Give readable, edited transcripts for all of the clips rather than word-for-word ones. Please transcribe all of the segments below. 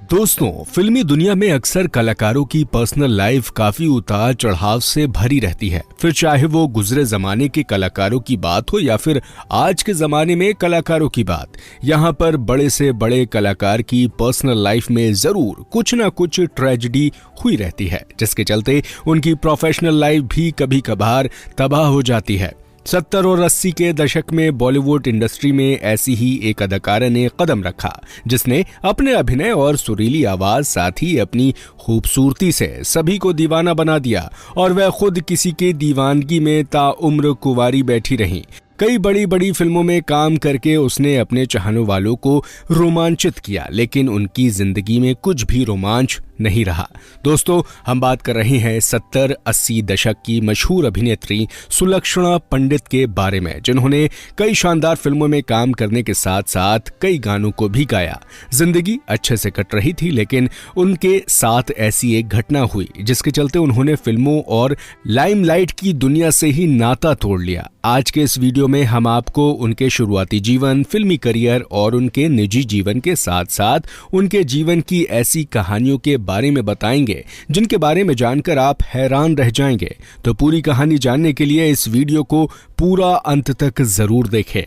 दोस्तों, फिल्मी दुनिया में अक्सर कलाकारों की पर्सनल लाइफ काफी उतार चढ़ाव से भरी रहती है। फिर चाहे वो गुजरे जमाने के कलाकारों की बात हो या फिर आज के जमाने में कलाकारों की बात, यहाँ पर बड़े से बड़े कलाकार की पर्सनल लाइफ में जरूर कुछ ना कुछ ट्रेजेडी हुई रहती है, जिसके चलते उनकी प्रोफेशनल लाइफ भी कभी कभार तबाह हो जाती है। 70 और 80 के दशक में बॉलीवुड इंडस्ट्री में ऐसी ही एक अदाकारा ने कदम रखा, जिसने अपने अभिनय और सुरीली आवाज साथ ही अपनी खूबसूरती से सभी को दीवाना बना दिया और वह खुद किसी के दीवानगी में ताउम्र कुंवारी बैठी रहीं। कई बड़ी बड़ी फिल्मों में काम करके उसने अपने चाहने वालों को रोमांचित किया, लेकिन उनकी जिंदगी में कुछ भी रोमांच नहीं रहा। दोस्तों, हम बात कर रहे हैं 70-80 दशक की मशहूर अभिनेत्री सुलक्षणा पंडित के बारे में, जिन्होंने कई शानदार फिल्मों में काम करने के साथ साथ कई गानों को भी गाया। जिंदगी अच्छे से कट रही थी, लेकिन उनके साथ ऐसी एक घटना हुई जिसके चलते उन्होंने फिल्मों और लाइमलाइट की दुनिया से ही नाता तोड़ लिया। आज के इस वीडियो में हम आपको उनके शुरुआती जीवन, फिल्मी करियर और उनके निजी जीवन के साथ साथ उनके जीवन की ऐसी कहानियों के बारे में बताएंगे जिनके बारे में जानकर आप हैरान रह जाएंगे। तो पूरी कहानी जानने के लिए इस वीडियो को पूरा अंत तक जरूर देखें।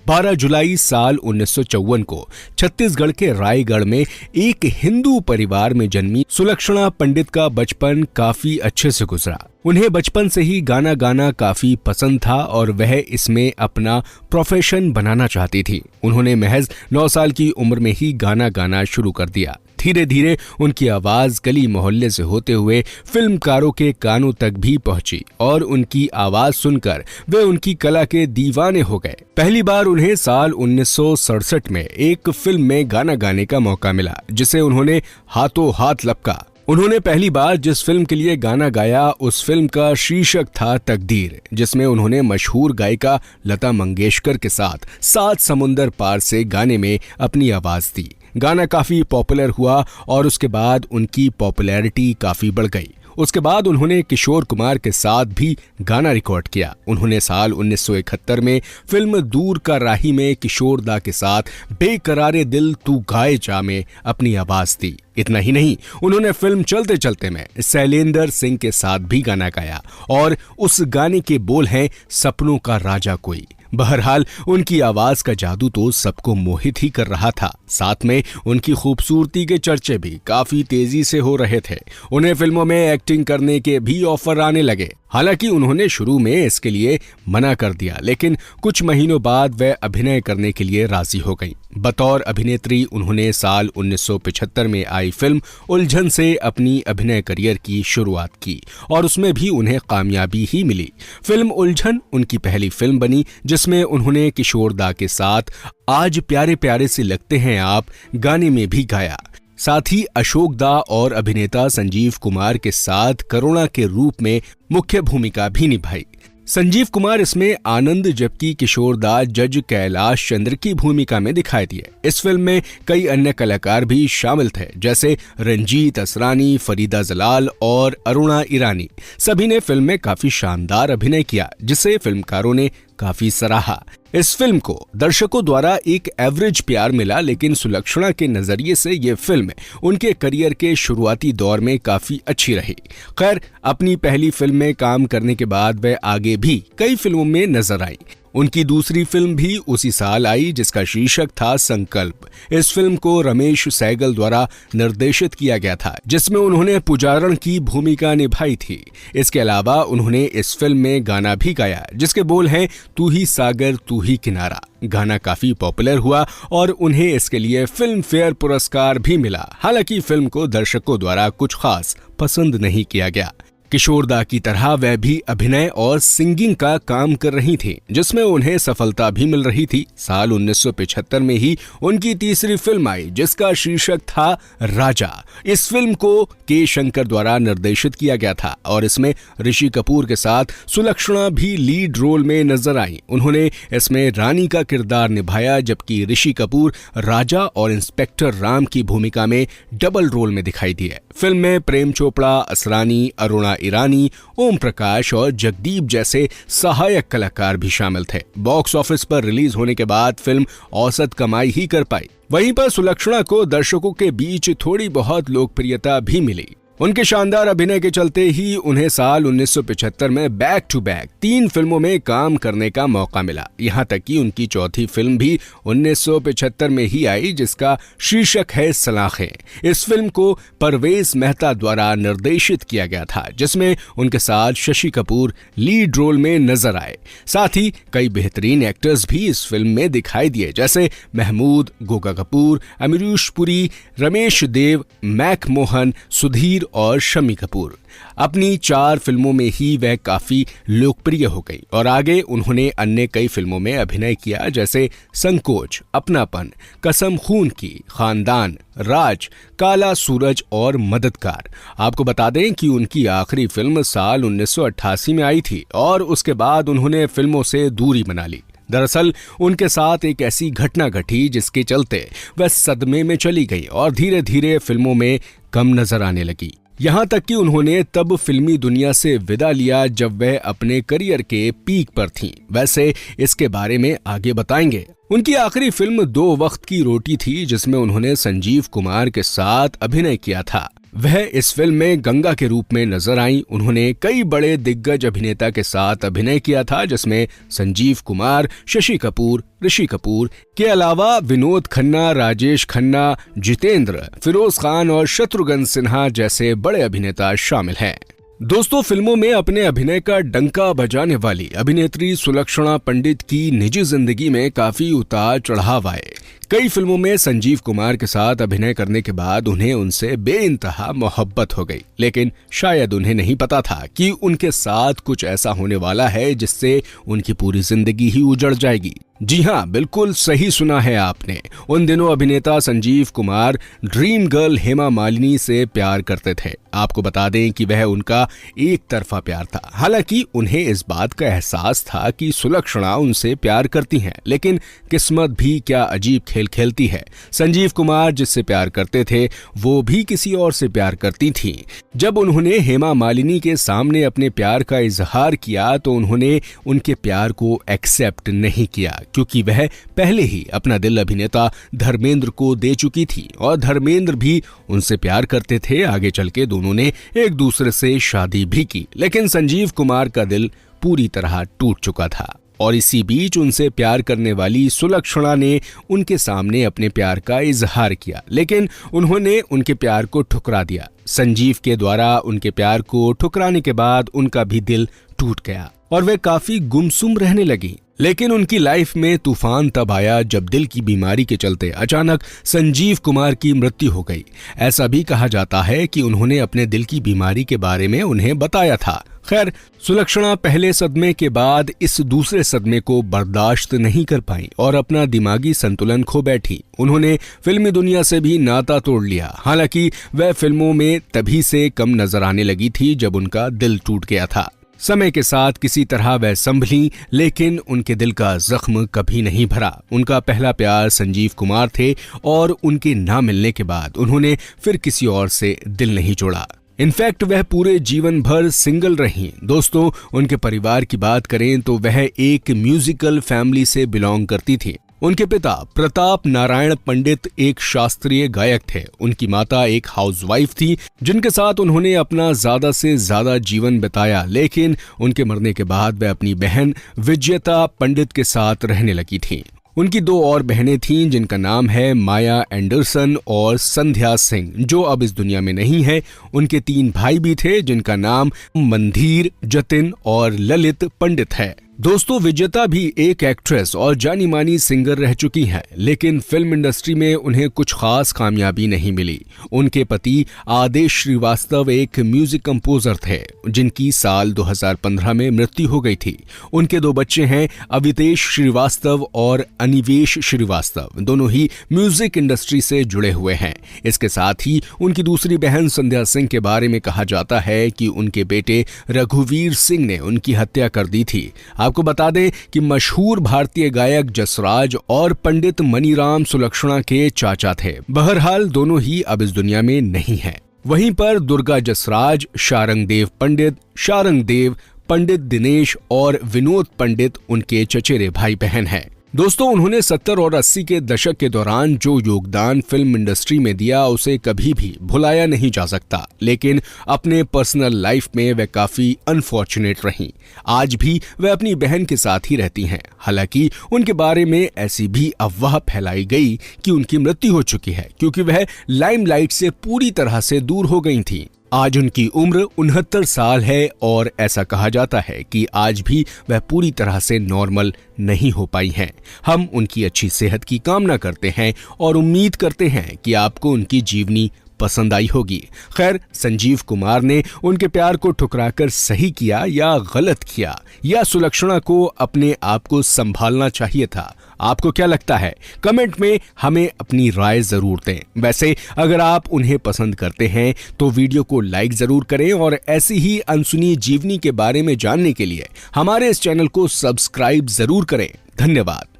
12 जुलाई साल 1954 को छत्तीसगढ़ के रायगढ़ में एक हिंदू परिवार में जन्मी सुलक्षणा पंडित का बचपन काफी अच्छे से गुजरा। उन्हें बचपन से ही गाना गाना काफी पसंद था और वह इसमें अपना प्रोफेशन बनाना चाहती थी। उन्होंने महज 9 साल की उम्र में ही गाना गाना शुरू कर दिया। धीरे धीरे उनकी आवाज गली मोहल्ले से होते हुए फिल्मकारों के कानों तक भी पहुंची और उनकी आवाज सुनकर वे उनकी कला के दीवाने हो गए। पहली बार उन्हें साल 1967 में एक फिल्म में गाना गाने का मौका मिला, जिसे उन्होंने हाथों हाथ लपका। उन्होंने पहली बार जिस फिल्म के लिए गाना गाया उस फिल्म का शीर्षक था तकदीर, जिसमें उन्होंने मशहूर गायिका लता मंगेशकर के साथ 7 समुंदर पार से गाने में अपनी आवाज दी। गाना काफी पॉपुलर हुआ और उसके बाद उनकी पॉपुलैरिटी काफी बढ़ गई। उसके बाद उन्होंने किशोर कुमार के साथ भी गाना रिकॉर्ड किया। उन्होंने साल 1971 में फिल्म दूर का राही में किशोर दा के साथ बेकरारे दिल तू गाए जा में अपनी आवाज दी। इतना ही नहीं, उन्होंने फिल्म चलते चलते में शैलेंद्र सिंह के साथ भी गाना गाया और उस गाने के बोल हैं सपनों का राजा कोई। बहरहाल उनकी आवाज का जादू तो सबको मोहित ही कर रहा था। साथ में उनकी खूबसूरती के चर्चे भी काफी तेजी से हो रहे थे। उन्हें फिल्मों में एक्टिंग करने के भी ऑफर आने लगे। हालांकि उन्होंने शुरू में इसके लिए मना कर दिया, लेकिन कुछ महीनों बाद वह अभिनय करने के लिए राजी हो गईं। बतौर अभिनेत्री उन्होंने साल 1975 में आई फिल्म उलझन से अपनी अभिनय करियर की शुरुआत की और उसमें भी उन्हें कामयाबी ही मिली। फिल्म उलझन उनकी पहली फिल्म बनी जिसमें उन्होंने किशोर दा के साथ आज प्यारे प्यारे से लगते हैं आप गाने में भी गाया। साथ ही अशोक दा और अभिनेता संजीव कुमार के साथ करुणा के रूप में मुख्य भूमिका भी निभाई। संजीव कुमार इसमें आनंद, जबकि किशोर दा जज कैलाश चंद्र की भूमिका में दिखाई दिए। इस फिल्म में कई अन्य कलाकार भी शामिल थे, जैसे रंजीत असरानी, फरीदा जलाल और अरुणा ईरानी। सभी ने फिल्म में काफी शानदार अभिनय किया, जिसे फिल्मकारों ने काफी सराहा। इस फिल्म को दर्शकों द्वारा एक एवरेज प्यार मिला, लेकिन सुलक्षणा के नजरिए से ये फिल्म उनके करियर के शुरुआती दौर में काफी अच्छी रही। खैर, अपनी पहली फिल्म में काम करने के बाद वह आगे भी कई फिल्मों में नजर आई। उनकी दूसरी फिल्म भी उसी साल आई, जिसका शीर्षक था संकल्प। इस फिल्म को रमेश सहगल द्वारा निर्देशित किया गया था, जिसमें उन्होंने पुजारण की भूमिका निभाई थी। इसके अलावा उन्होंने इस फिल्म में गाना भी गाया, जिसके बोल हैं तू ही सागर तू ही किनारा। गाना काफी पॉपुलर हुआ और उन्हें इसके लिए फिल्म फेयर पुरस्कार भी मिला। हालांकि फिल्म को दर्शकों द्वारा कुछ खास पसंद नहीं किया गया। किशोर दा की तरह वह भी अभिनय और सिंगिंग का काम कर रही थी, जिसमें उन्हें सफलता भी मिल रही थी। साल 1975 में ही उनकी तीसरी फिल्म आई, जिसका शीर्षक था राजा। इस फिल्म को के शंकर द्वारा निर्देशित किया गया था और इसमें ऋषि कपूर के साथ सुलक्षणा भी लीड रोल में नजर आई। उन्होंने इसमें रानी का किरदार निभाया, जबकि ऋषि कपूर राजा और इंस्पेक्टर राम की भूमिका में डबल रोल में दिखाई दिए। फिल्म में प्रेम चोपड़ा, असरानी, अरुणा ईरानी, ओम प्रकाश और जगदीप जैसे सहायक कलाकार भी शामिल थे। बॉक्स ऑफिस पर रिलीज होने के बाद फिल्म औसत कमाई ही कर पाई। वहीं पर सुलक्षणा को दर्शकों के बीच थोड़ी बहुत लोकप्रियता भी मिली। उनके शानदार अभिनय के चलते ही उन्हें साल 1975 में बैक टू बैक 3 फिल्मों में काम करने का मौका मिला। यहां तक कि उनकी चौथी फिल्म भी 1975 में ही आई, जिसका शीर्षक है सलाखें। इस फिल्म को परवेज मेहता द्वारा निर्देशित किया गया था, जिसमें उनके साथ शशि कपूर लीड रोल में नजर आए। साथ ही कई बेहतरीन एक्टर्स भी इस फिल्म में दिखाई दिए, जैसे महमूद, गोगा कपूर, अमरीश पुरी, रमेश देव, मैक मोहन, सुधीर और शम्मी कपूर। अपनी 4 फिल्मों में ही वह काफी लोकप्रिय हो गई और आगे उन्होंने अन्य कई फिल्मों में अभिनय किया, जैसे संकोच, अपनापन, कसम खून की, खानदान, राज, काला सूरज और मददगार। आपको बता दें कि उनकी आखिरी फिल्म साल 1988 में आई थी और उसके बाद उन्होंने फिल्मों से दूरी बना ली। दरअसल उनके साथ एक ऐसी घटना घटी जिसके चलते वह सदमे में चली गई और धीरे धीरे फिल्मों में कम नजर आने लगी। यहां तक कि उन्होंने तब फिल्मी दुनिया से विदा लिया जब वह अपने करियर के पीक पर थीं। वैसे इसके बारे में आगे बताएंगे। उनकी आखिरी फिल्म 2 वक्त की रोटी थी, जिसमें उन्होंने संजीव कुमार के साथ अभिनय किया था। वह इस फिल्म में गंगा के रूप में नजर आईं। उन्होंने कई बड़े दिग्गज अभिनेता के साथ अभिनय किया था, जिसमें संजीव कुमार, शशि कपूर, ऋषि कपूर के अलावा विनोद खन्ना, राजेश खन्ना, जितेंद्र, फिरोज खान और शत्रुघ्न सिन्हा जैसे बड़े अभिनेता शामिल हैं। दोस्तों, फिल्मों में अपने अभिनय का डंका बजाने वाली अभिनेत्री सुलक्षणा पंडित की निजी जिंदगी में काफी उतार चढ़ाव आए। कई फिल्मों में संजीव कुमार के साथ अभिनय करने के बाद उन्हें उनसे बेइंतहा मोहब्बत हो गई, लेकिन शायद उन्हें नहीं पता था कि उनके साथ कुछ ऐसा होने वाला है जिससे उनकी पूरी जिंदगी ही उजड़ जाएगी। जी हाँ, बिल्कुल सही सुना है आपने। उन दिनों अभिनेता संजीव कुमार ड्रीम गर्ल हेमा मालिनी से प्यार करते थे। आपको बता दें कि वह उनका एक तरफा प्यार था। हालांकि उन्हें इस बात का एहसास था कि सुलक्षणा उनसे प्यार करती हैं, लेकिन किस्मत भी क्या अजीब खेल खेलती है। संजीव कुमार जिससे प्यार करते थे वो भी किसी और से प्यार करती थीं। जब उन्होंने हेमा मालिनी के सामने अपने प्यार का इजहार किया तो उन्होंने उनके प्यार को एक्सेप्ट नहीं किया, क्योंकि वह पहले ही अपना दिल अभिनेता धर्मेंद्र को दे चुकी थी और धर्मेंद्र भी उनसे प्यार करते थे। आगे चल के दोनों ने एक दूसरे से शादी भी की, लेकिन संजीव कुमार का दिल पूरी तरह टूट चुका था और इसी बीच उनसे प्यार करने वाली सुलक्षणा ने उनके सामने अपने प्यार का इजहार किया, लेकिन उन्होंने उनके प्यार को ठुकरा दिया। संजीव के द्वारा उनके प्यार को ठुकराने के बाद उनका भी दिल टूट गया और वे काफी गुमसुम रहने लगी। लेकिन उनकी लाइफ में तूफान तब आया जब दिल की बीमारी के चलते अचानक संजीव कुमार की मृत्यु हो गई। ऐसा भी कहा जाता है कि उन्होंने अपने दिल की बीमारी के बारे में उन्हें बताया था। खैर, सुलक्षणा पहले सदमे के बाद इस दूसरे सदमे को बर्दाश्त नहीं कर पाई और अपना दिमागी संतुलन खो बैठी। उन्होंने फिल्मी दुनिया से भी नाता तोड़ लिया। हालांकि वह फिल्मों में तभी से कम नजर आने लगी थी जब उनका दिल टूट गया था। समय के साथ किसी तरह वह संभली, लेकिन उनके दिल का जख्म कभी नहीं भरा। उनका पहला प्यार संजीव कुमार थे और उनके ना मिलने के बाद उन्होंने फिर किसी और से दिल नहीं जोड़ा। इनफैक्ट वह पूरे जीवन भर सिंगल रहीं। दोस्तों, उनके परिवार की बात करें तो वह एक म्यूजिकल फैमिली से बिलोंग करती थी। उनके पिता प्रताप नारायण पंडित एक शास्त्रीय गायक थे। उनकी माता एक हाउसवाइफ थी जिनके साथ उन्होंने अपना ज्यादा से ज्यादा जीवन बिताया, लेकिन उनके मरने के बाद वह अपनी बहन विजयता पंडित के साथ रहने लगी थी। उनकी 2 और बहनें थीं जिनका नाम है माया एंडरसन और संध्या सिंह, जो अब इस दुनिया में नहीं है। उनके 3 भाई भी थे जिनका नाम मंधीर, जतिन और ललित पंडित है। दोस्तों, विजेता भी एक एक्ट्रेस और जानी मानी सिंगर रह चुकी हैं, लेकिन फिल्म इंडस्ट्री में उन्हें कुछ खास कामयाबी नहीं मिली। उनके पति आदेश श्रीवास्तव एक म्यूजिक कंपोजर थे जिनकी साल 2015 में मृत्यु हो गई थी। उनके 2 बच्चे हैं, अवितेश श्रीवास्तव और अनिवेश श्रीवास्तव। दोनों ही म्यूजिक इंडस्ट्री से जुड़े हुए हैं। इसके साथ ही उनकी दूसरी बहन संध्या सिंह के बारे में कहा जाता है कि उनके बेटे रघुवीर सिंह ने उनकी हत्या कर दी थी। आपको बता दें कि मशहूर भारतीय गायक जसराज और पंडित मनीराम सुलक्षणा के चाचा थे। बहरहाल दोनों ही अब इस दुनिया में नहीं हैं। वहीं पर दुर्गा जसराज, शारंगदेव पंडित, शारंगदेव, पंडित दिनेश और विनोद पंडित उनके चचेरे भाई बहन हैं। दोस्तों, उन्होंने 70 और 80 के दशक के दौरान जो योगदान फिल्म इंडस्ट्री में दिया उसे कभी भी भुलाया नहीं जा सकता, लेकिन अपने पर्सनल लाइफ में वे काफी अनफॉर्चुनेट रहीं। आज भी वे अपनी बहन के साथ ही रहती हैं। हालांकि उनके बारे में ऐसी भी अफवाह फैलाई गई कि उनकी मृत्यु हो चुकी है, क्योंकि वह लाइमलाइट से पूरी तरह से दूर हो गई थीं। आज उनकी उम्र 69 साल है और ऐसा कहा जाता है कि आज भी वह पूरी तरह से नॉर्मल नहीं हो पाई हैं। हम उनकी अच्छी सेहत की कामना करते हैं और उम्मीद करते हैं कि आपको उनकी जीवनी पसंद आई होगी। खैर, संजीव कुमार ने उनके प्यार को ठुकराकर सही किया या गलत किया, या सुलक्षणा को अपने आप को संभालना चाहिए था? आपको क्या लगता है? कमेंट में हमें अपनी राय जरूर दें। वैसे अगर आप उन्हें पसंद करते हैं तो वीडियो को लाइक जरूर करें और ऐसी ही अनसुनी जीवनी के बारे में जानने के लिए हमारे इस चैनल को सब्सक्राइब जरूर करें। धन्यवाद।